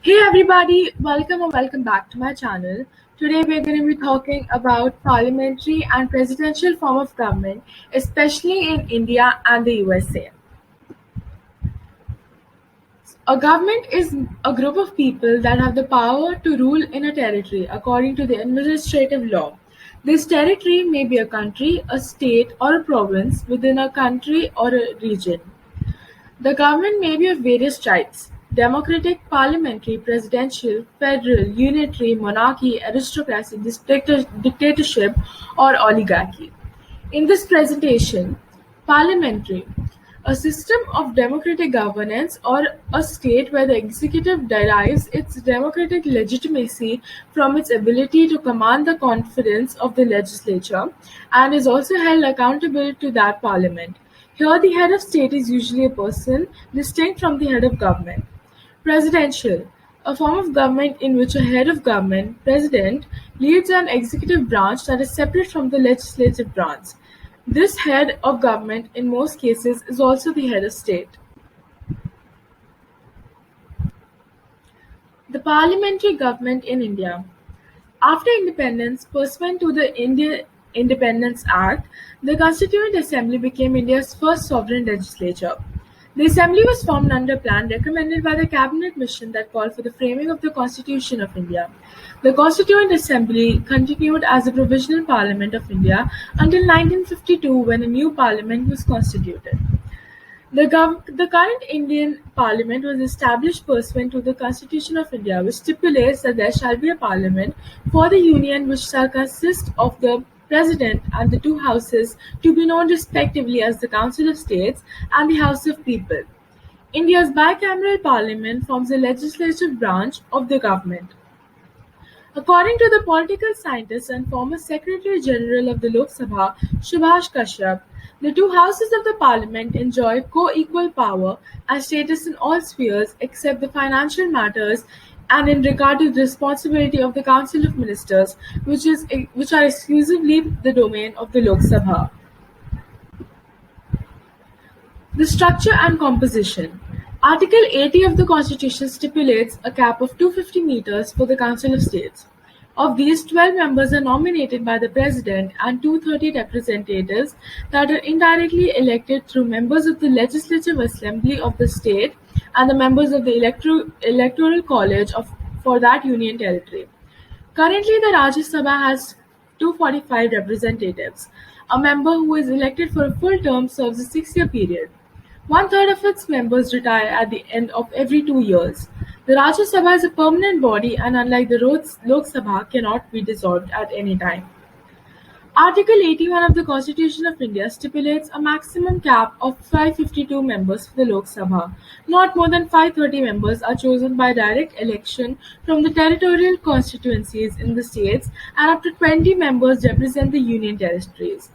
Hey everybody, welcome or welcome back to my channel. Today we're going to be talking about parliamentary and presidential form of government, especially in India and the USA. A government is a group of people that have the power to rule in a territory according to the administrative law. This territory may be a country, a state, or a province within a country or a region. The government may be of various types: democratic, parliamentary, presidential, federal, unitary, monarchy, aristocracy, dictatorship, or oligarchy. In this presentation, parliamentary, a system of democratic governance or a state where the executive derives its democratic legitimacy from its ability to command the confidence of the legislature and is also held accountable to that parliament. Here, the head of state is usually a person distinct from the head of government. Presidential, a form of government in which a head of government, president, leads an executive branch that is separate from the legislative branch. This head of government in most cases is also the head of state. The parliamentary government in India. After independence, pursuant to the Indian Independence Act, the Constituent Assembly became India's first sovereign legislature. The assembly was formed under a plan recommended by the cabinet mission that called for the framing of the Constitution of India. The Constituent Assembly continued as a provisional parliament of India until 1952 when a new parliament was constituted. The current Indian Parliament was established pursuant to the Constitution of India, which stipulates that there shall be a Parliament for the Union which shall consist of the President and the two Houses, to be known respectively as the Council of States and the House of People. India's bicameral parliament forms the legislative branch of the government. According to the political scientist and former Secretary General of the Lok Sabha, Subhash Kashyap, the two houses of the parliament enjoy co-equal power and status in all spheres except the financial matters and in regard to the responsibility of the Council of Ministers, which are exclusively the domain of the Lok Sabha. The structure and composition. Article 80 of the Constitution stipulates a cap of 250 meters for the Council of States. Of these, 12 members are nominated by the President and 230 representatives that are indirectly elected through members of the Legislative Assembly of the state and the members of the Electoral College for that union territory. Currently, the Rajya Sabha has 245 representatives. A member who is elected for a full term serves a 6-year period. One-third of its members retire at the end of every 2 years. The Rajya Sabha is a permanent body and, unlike the Lok Sabha, cannot be dissolved at any time. Article 81 of the Constitution of India stipulates a maximum cap of 552 members for the Lok Sabha. Not more than 530 members are chosen by direct election from the territorial constituencies in the states, and up to 20 members represent the union territories.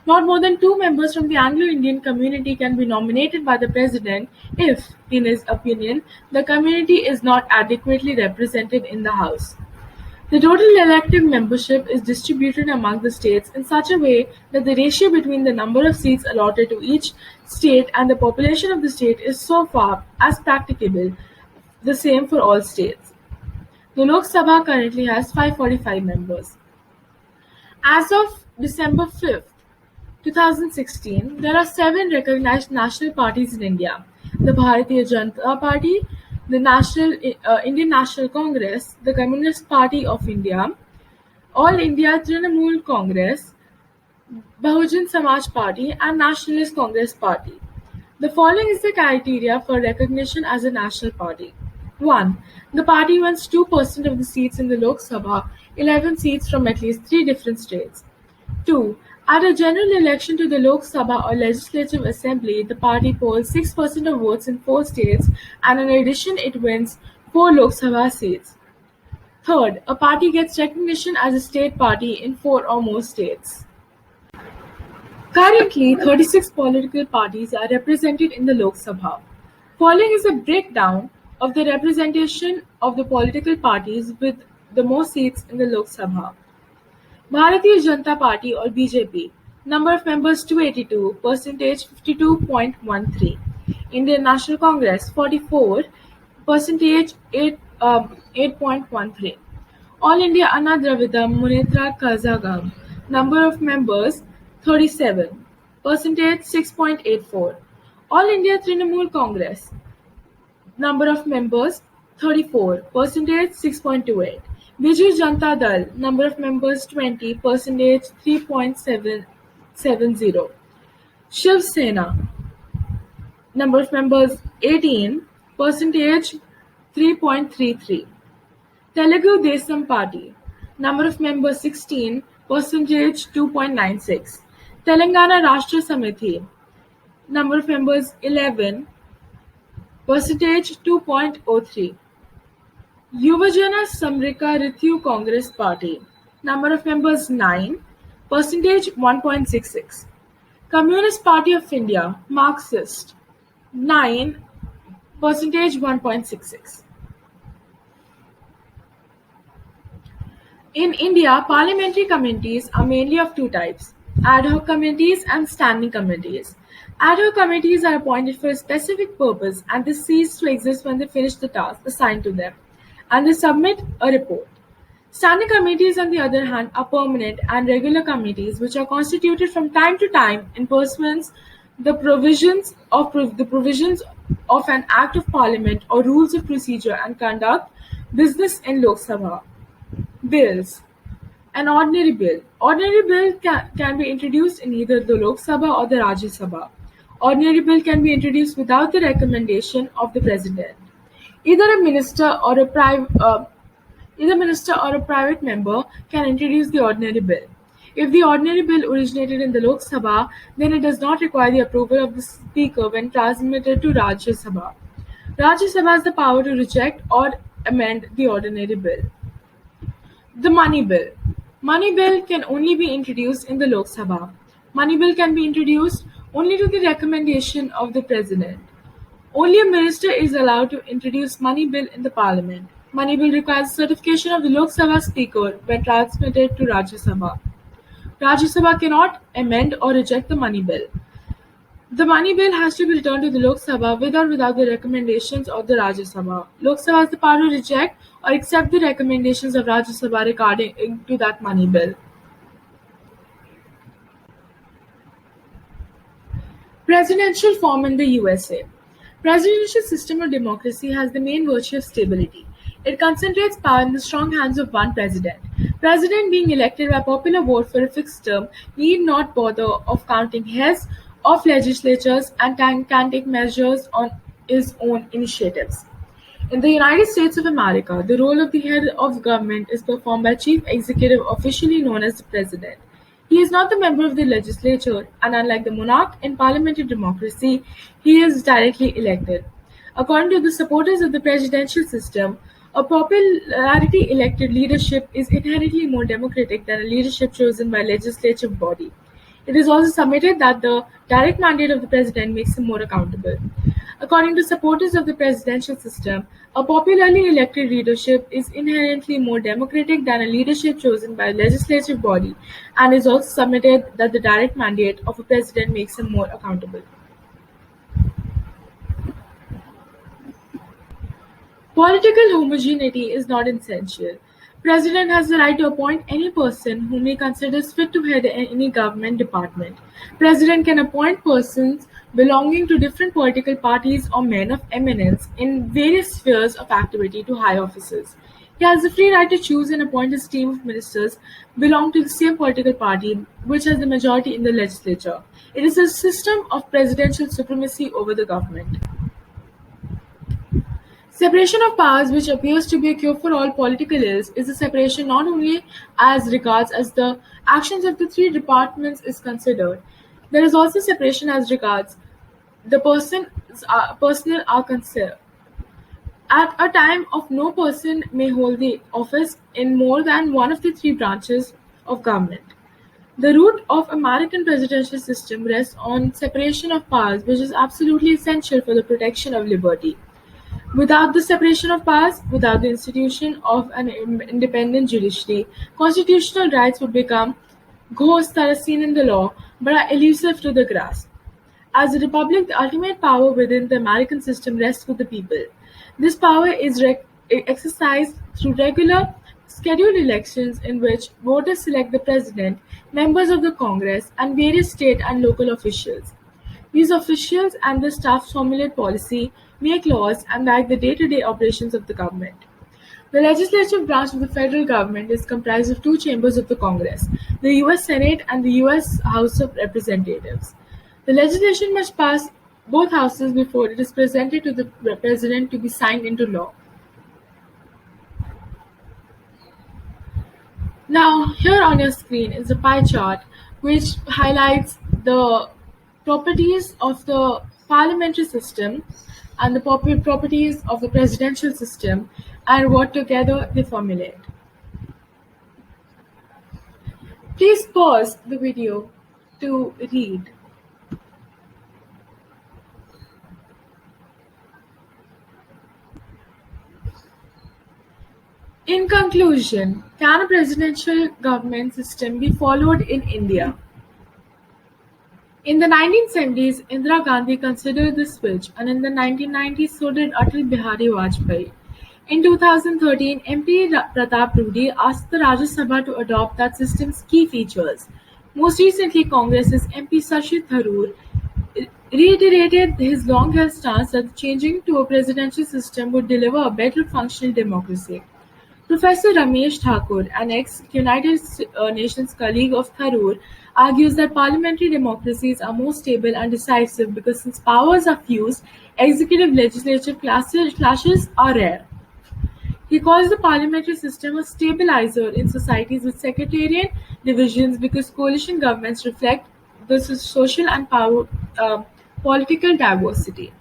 Not more than 2 members from the Anglo-Indian community can be nominated by the President if, in his opinion, the community is not adequately represented in the House. The total elective membership is distributed among the states in such a way that the ratio between the number of seats allotted to each state and the population of the state is so far as practicable the same for all states. The Lok Sabha currently has 545 members. As of December 5th, 2016, there are 7 recognized national parties in India: the Bharatiya Janata Party, the Indian National Congress, the Communist Party of India, All India Trinamool Congress, Bahujan Samaj Party, and Nationalist Congress Party. The following is the criteria for recognition as a national party. 1. The party wins 2% of the seats in the Lok Sabha, 11 seats from at least 3 different states. 2. At a general election to the Lok Sabha or Legislative Assembly, the party polls 6% of votes in 4 states, and in addition it wins 4 Lok Sabha seats. Third, a party gets recognition as a state party in 4 or more states. Currently, 36 political parties are represented in the Lok Sabha. Following is a breakdown of the representation of the political parties with the most seats in the Lok Sabha. Bharatiya Janata Party or BJP, number of members 282, percentage 52.13. Indian National Congress 44, percentage 8.13. All India Anna Dravidam Munnetra Kazhagam. Number of members 37. Percentage 6.84. All India Trinamool Congress. Number of members 34. Percentage 6.28. Biju Janata Dal. Number of members 20. Percentage 3.770. Shiv Sena. Number of members 18. Percentage 3.33. Telugu Desam Party. Number of members 16. Percentage 2.96. Telangana Rashtra Samiti. Number of members 11. Percentage 2.03. Yuvajana Samrika Rithu Congress Party. Number of members 9. Percentage 1.66. Communist Party of India. Marxist. 9. Percentage 1.66. In India, parliamentary committees are mainly of two types: ad hoc committees and standing committees. Ad hoc committees are appointed for a specific purpose and they cease to exist when they finish the task assigned to them and they submit a report. Standing committees, on the other hand, are permanent and regular committees which are constituted from time to time in pursuance the provisions of an Act of Parliament or rules of procedure and conduct business in Lok Sabha. Bills. An ordinary bill. Ordinary bill can be introduced in either the Lok Sabha or the Rajya Sabha. Ordinary bill can be introduced without the recommendation of the President. Either a minister or a private member can introduce the ordinary bill. If the ordinary bill originated in the Lok Sabha, then it does not require the approval of the Speaker when transmitted to Rajya Sabha. Rajya Sabha has the power to reject or amend the ordinary bill. The Money Bill. Money Bill can only be introduced in the Lok Sabha. Money Bill can be introduced only to the recommendation of the President. Only a minister is allowed to introduce Money Bill in the Parliament. Money Bill requires certification of the Lok Sabha Speaker when transmitted to Rajya Sabha. Rajya Sabha cannot amend or reject the Money Bill. The Money Bill has to be returned to the Lok Sabha with or without the recommendations of the Rajya Sabha. Lok Sabha has the power to reject or accept the recommendations of Rajya Sabha regarding to that Money Bill. Presidential form in the USA. Presidential system of democracy has the main virtue of stability. It concentrates power in the strong hands of one president. President being elected by popular vote for a fixed term need not bother of counting heads of legislatures and can take measures on his own initiatives. In the United States of America, the role of the head of government is performed by chief executive officially known as the president. He is not the member of the legislature, and unlike the monarch in parliamentary democracy, he is directly elected. According to the supporters of the presidential system, a popularity elected leadership is inherently more democratic than a leadership chosen by a legislative body. It is also submitted that the direct mandate of the president makes him more accountable. According to supporters of the presidential system, a popularly elected leadership is inherently more democratic than a leadership chosen by a legislative body, and is also submitted that the direct mandate of a president makes him more accountable. Political homogeneity is not essential. President has the right to appoint any person whom he considers fit to head any government department. President can appoint persons belonging to different political parties or men of eminence in various spheres of activity to high offices. He has the free right to choose and appoint his team of ministers belong to the same political party which has the majority in the legislature. It is a system of presidential supremacy over the government. Separation of powers, which appears to be a cure for all political ills, is a separation not only as regards as the actions of the three departments is considered. There is also separation as regards the personnel are concerned. At a time of no person may hold the office in more than one of the three branches of government. The root of American presidential system rests on separation of powers, which is absolutely essential for the protection of liberty. Without the separation of powers, without the institution of an independent judiciary, constitutional rights would become ghosts that are seen in the law but are elusive to the grasp. As a republic, the ultimate power within the American system rests with the people. This power is exercised through regular scheduled elections in which voters select the president, members of the Congress, and various state and local officials. These officials and their staff formulate policy, make laws, and guide the day-to-day operations of the government. The legislative branch of the federal government is comprised of two chambers of the Congress, the U.S. Senate and the U.S. House of Representatives. The legislation must pass both houses before it is presented to the president to be signed into law. Now, here on your screen is a pie chart which highlights the properties of the parliamentary system and the properties of the presidential system and what together they formulate. Please pause the video to read. In conclusion, can a presidential government system be followed in India? In the 1970s, Indira Gandhi considered the switch, and in the 1990s, so did Atal Bihari Vajpayee. In 2013, MP Pratap Rudy asked the Rajya Sabha to adopt that system's key features. Most recently, Congress's MP Shashi Tharoor reiterated his long-held stance that changing to a presidential system would deliver a better functional democracy. Professor Ramesh Thakur, an ex-United Nations colleague of Tharoor, argues that parliamentary democracies are more stable and decisive because since powers are fused, executive-legislative clashes are rare. He calls the parliamentary system a stabilizer in societies with sectarian divisions because coalition governments reflect the social and political diversity.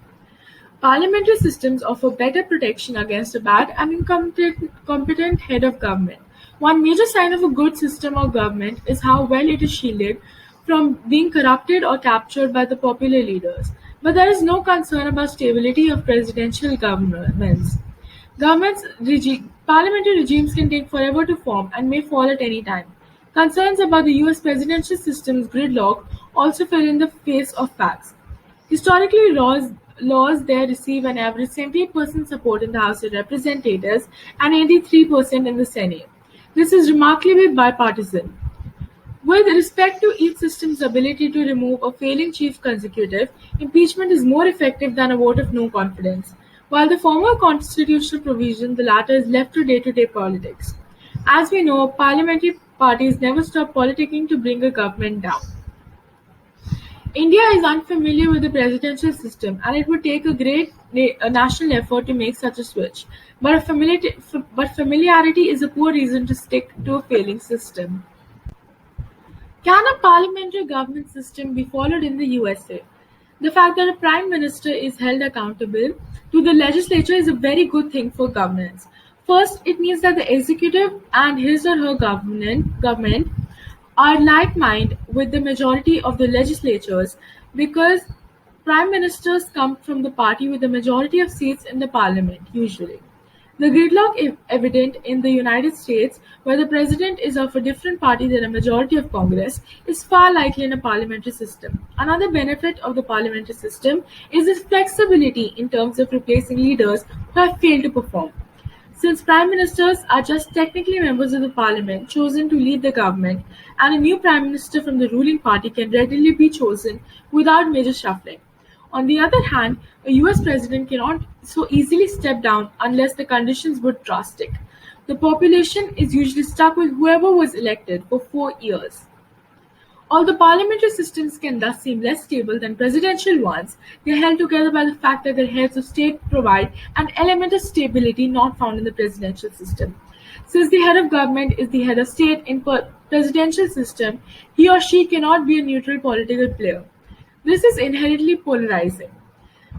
Parliamentary systems offer better protection against a bad and incompetent head of government. One major sign of a good system of government is how well it is shielded from being corrupted or captured by the popular leaders. But there is no concern about stability of presidential governments. Parliamentary regimes can take forever to form and may fall at any time. Concerns about the US presidential system's gridlock also fill in the face of facts. Historically, laws there receive an average 78% support in the House of Representatives and 83% in the Senate. This is remarkably bipartisan. With respect to each system's ability to remove a failing chief executive, impeachment is more effective than a vote of no confidence. While the former constitutional provision, the latter is left to day-to-day politics. As we know, parliamentary parties never stop politicking to bring a government down. India is unfamiliar with the presidential system, and it would take a great national effort to make such a switch. But familiarity is a poor reason to stick to a failing system. Can a parliamentary government system be followed in the USA? The fact that a prime minister is held accountable to the legislature is a very good thing for governance. First, it means that the executive and his or her government are like-minded with the majority of the legislatures because prime ministers come from the party with the majority of seats in the parliament, usually. The gridlock evident in the United States, where the president is of a different party than a majority of Congress, is far likely in a parliamentary system. Another benefit of the parliamentary system is its flexibility in terms of replacing leaders who have failed to perform. Since prime ministers are just technically members of the parliament chosen to lead the government, and a new prime minister from the ruling party can readily be chosen without major shuffling. On the other hand, a US president cannot so easily step down unless the conditions were drastic. The population is usually stuck with whoever was elected for 4 years. Although parliamentary systems can thus seem less stable than presidential ones, they are held together by the fact that their heads of state provide an element of stability not found in the presidential system. Since the head of government is the head of state in presidential system, he or she cannot be a neutral political player. This is inherently polarizing.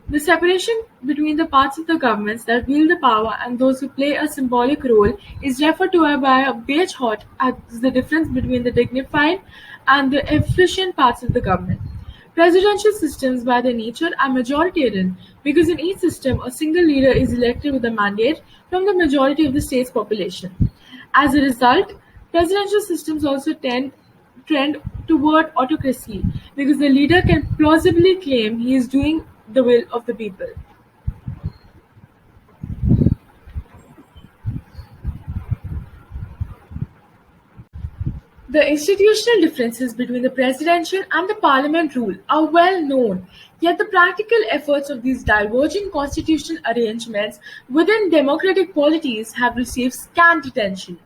The separation between the parts of the governments that wield the power and those who play a symbolic role is referred to by Bagehot as the difference between the dignified and the efficient parts of the government. Presidential systems, by their nature, are majoritarian because in each system a single leader is elected with a mandate from the majority of the state's population. As a result, presidential systems also trend toward autocracy because the leader can plausibly claim he is doing the will of the people. The institutional differences between the presidential and the parliament rule are well known, yet the practical efforts of these diverging constitutional arrangements within democratic polities have received scant attention.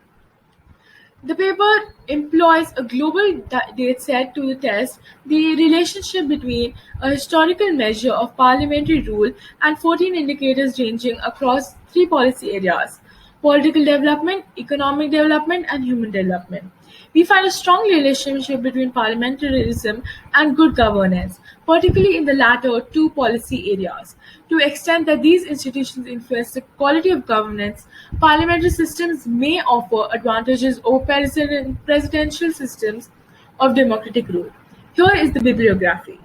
The paper employs a global dataset to test the relationship between a historical measure of parliamentary rule and 14 indicators ranging across three policy areas: political development, economic development, and human development. We find a strong relationship between parliamentarism and good governance, particularly in the latter two policy areas. To the extent that these institutions influence the quality of governance, parliamentary systems may offer advantages over presidential systems of democratic rule. Here is the bibliography.